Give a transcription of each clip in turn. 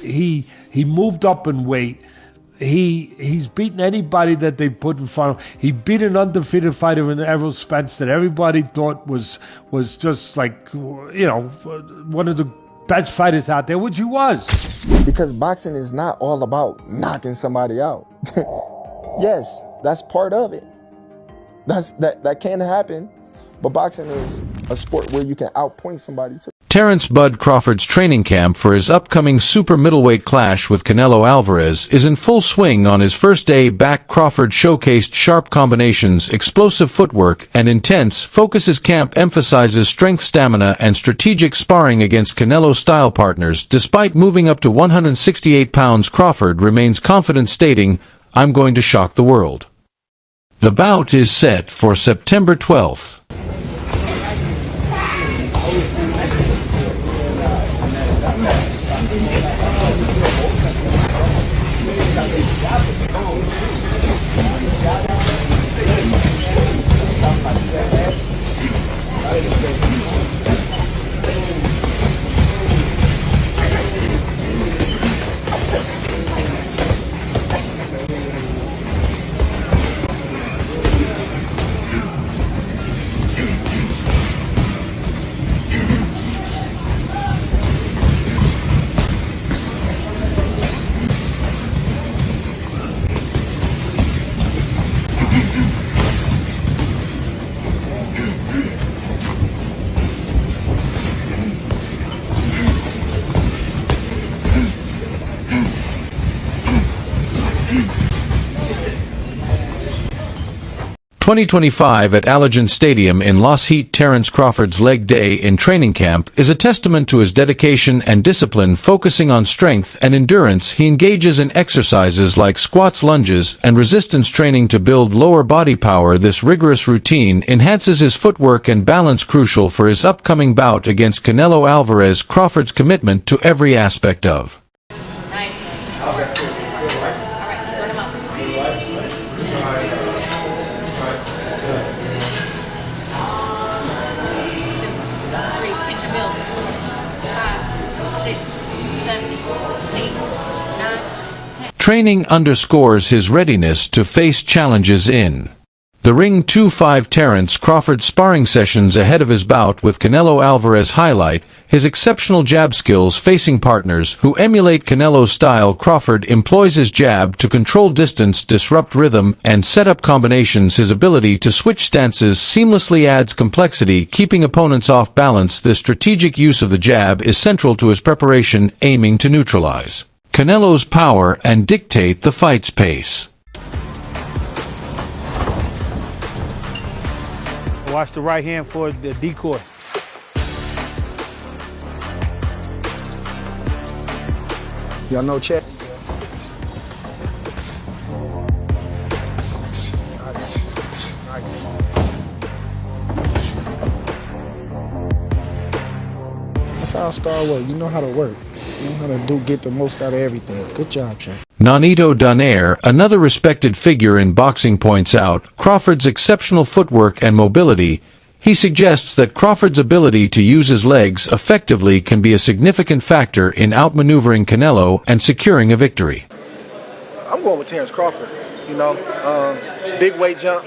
he moved up in weight. He's beaten anybody that they put in front of him. He beat an undefeated fighter in Errol Spence that everybody thought was just like, one of the best fighters out there, which he was. Because boxing is not all about knocking somebody out. Yes, that's part of it. That can happen, but boxing is a sport where you can outpoint somebody too. Terence Bud Crawford's training camp for his upcoming super middleweight clash with Canelo Alvarez is in full swing. On his first day back, Crawford showcased sharp combinations, explosive footwork, and intense focus. His camp emphasizes strength, stamina, and strategic sparring against Canelo-style partners. Despite moving up to 168 pounds, Crawford remains confident, stating, "I'm going to shock the world." The bout is set for September 12th. (2025) at Allegiant Stadium in Los Heat. Terence Crawford's leg day in training camp is a testament to his dedication and discipline. Focusing on strength and endurance, he engages in exercises like squats, lunges, and resistance training to build lower body power. This rigorous routine enhances his footwork and balance, crucial for his upcoming bout against Canelo Alvarez. Crawford's commitment to every aspect of training underscores his readiness to face challenges in the ring. 2-5 Terence Crawford's sparring sessions ahead of his bout with Canelo Alvarez highlight his exceptional jab skills. Facing partners who emulate Canelo's style, Crawford employs his jab to control distance, disrupt rhythm, and set up combinations. His ability to switch stances seamlessly adds complexity, keeping opponents off balance. The strategic use of the jab is central to his preparation, aiming to neutralize Canelo's power and dictate the fight's pace. Watch the right hand for the decoy. Y'all know chess? Nice. That's how Star work. You know how to work. You know how to get the most out of everything. Good job, champ. Nonito Donaire, another respected figure in boxing, points out Crawford's exceptional footwork and mobility. He suggests that Crawford's ability to use his legs effectively can be a significant factor in outmaneuvering Canelo and securing a victory. I'm going with Terence Crawford. Big weight jump,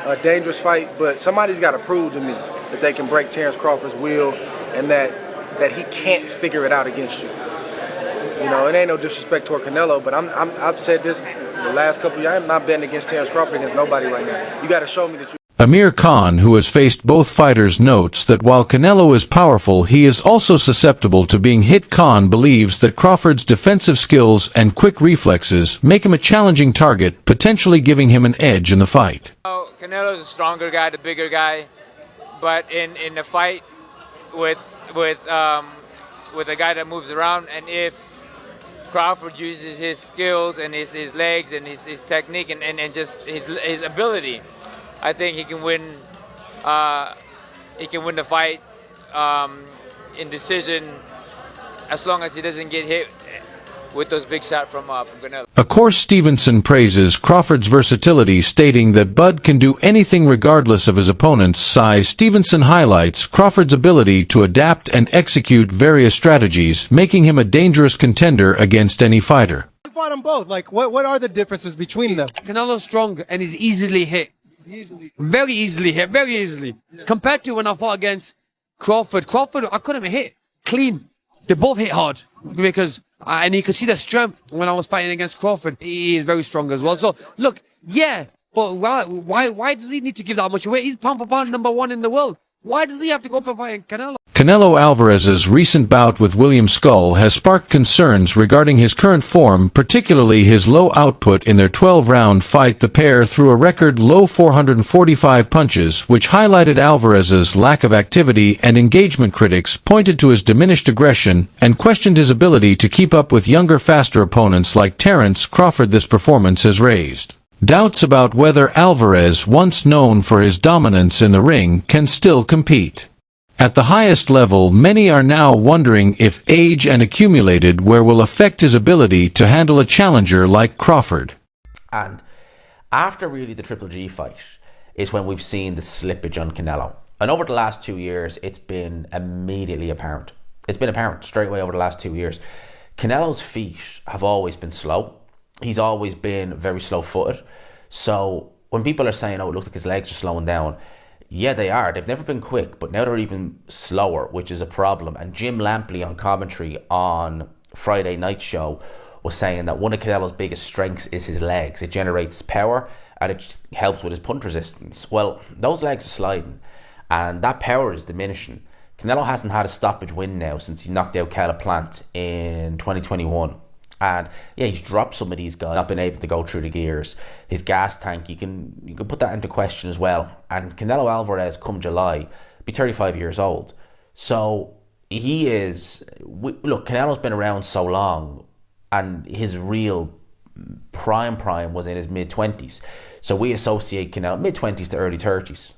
a dangerous fight, but somebody's got to prove to me that they can break Terence Crawford's will and that he can't figure it out against you. It ain't no disrespect toward Canelo, but I've said this the last couple of years. I'm not betting against Terence Crawford against nobody right now. You got to show me that you. Amir Khan, who has faced both fighters, notes that while Canelo is powerful, he is also susceptible to being hit. Khan believes that Crawford's defensive skills and quick reflexes make him a challenging target, potentially giving him an edge in the fight. Canelo's a stronger guy, the bigger guy, but in the fight with a guy that moves around, and if Crawford uses his skills and his legs and his technique and just his ability, I think he can win. He can win the fight in decision, as long as he doesn't get hit with those big shots from Canelo. Of course, Stevenson praises Crawford's versatility, stating that Bud can do anything regardless of his opponent's size. Stevenson highlights Crawford's ability to adapt and execute various strategies, making him a dangerous contender against any fighter. I fought them both. Like, what are the differences between them? Canelo's strong and he's easily hit. Very easily hit, very easily. Compared to when I fought against Crawford, I couldn't hit clean. They both hit hard because, and you could see the strength when I was fighting against Crawford. He is very strong as well. So, look, yeah, but why does he need to give that much away? He's pound for pound #1 in the world. Why does he have to go for fighting Canelo? Canelo Alvarez's recent bout with William Skull has sparked concerns regarding his current form, particularly his low output in their 12-round fight. The pair threw a record low 445 punches, which highlighted Alvarez's lack of activity and engagement. Critics pointed to his diminished aggression and questioned his ability to keep up with younger, faster opponents like Terence. Crawford. This performance has raised doubts about whether Alvarez, once known for his dominance in the ring, can still compete at the highest level. Many are now wondering if age and accumulated wear will affect his ability to handle a challenger like Crawford. And after really the Triple G fight is when we've seen the slippage on Canelo. And over the last 2 years, it's been immediately apparent. It's been apparent straight away over the last 2 years. Canelo's feet have always been slow. He's always been very slow-footed. So when people are saying, oh, it looks like his legs are slowing down, yeah, they are. They've never been quick, but now they're even slower, which is a problem. And Jim Lampley on commentary on Friday night show was saying that one of Canelo's biggest strengths is his legs. It generates power and it helps with his punch resistance. Well, those legs are sliding and that power is diminishing. Canelo hasn't had a stoppage win now since he knocked out Plant in 2021. And yeah, he's dropped some of these guys, not been able to go through the gears. His gas tank, you can put that into question as well. And Canelo Alvarez, come July, be 35 years old. So he is, look, Canelo's been around so long and his real prime was in his mid-20s. So we associate Canelo, mid-20s to early 30s.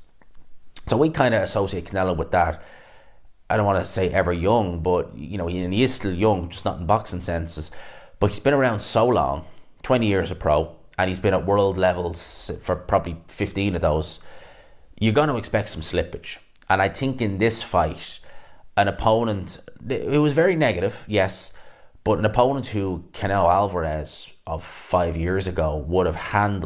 So we kind of associate Canelo with that. I don't want to say ever young, but you know, he is still young, just not in boxing senses. But he's been around so long, 20 years a pro, and he's been at world levels for probably 15 of those. You're going to expect some slippage. And I think in this fight, an opponent, it was very negative, yes, but an opponent who Canelo Alvarez of 5 years ago would have handled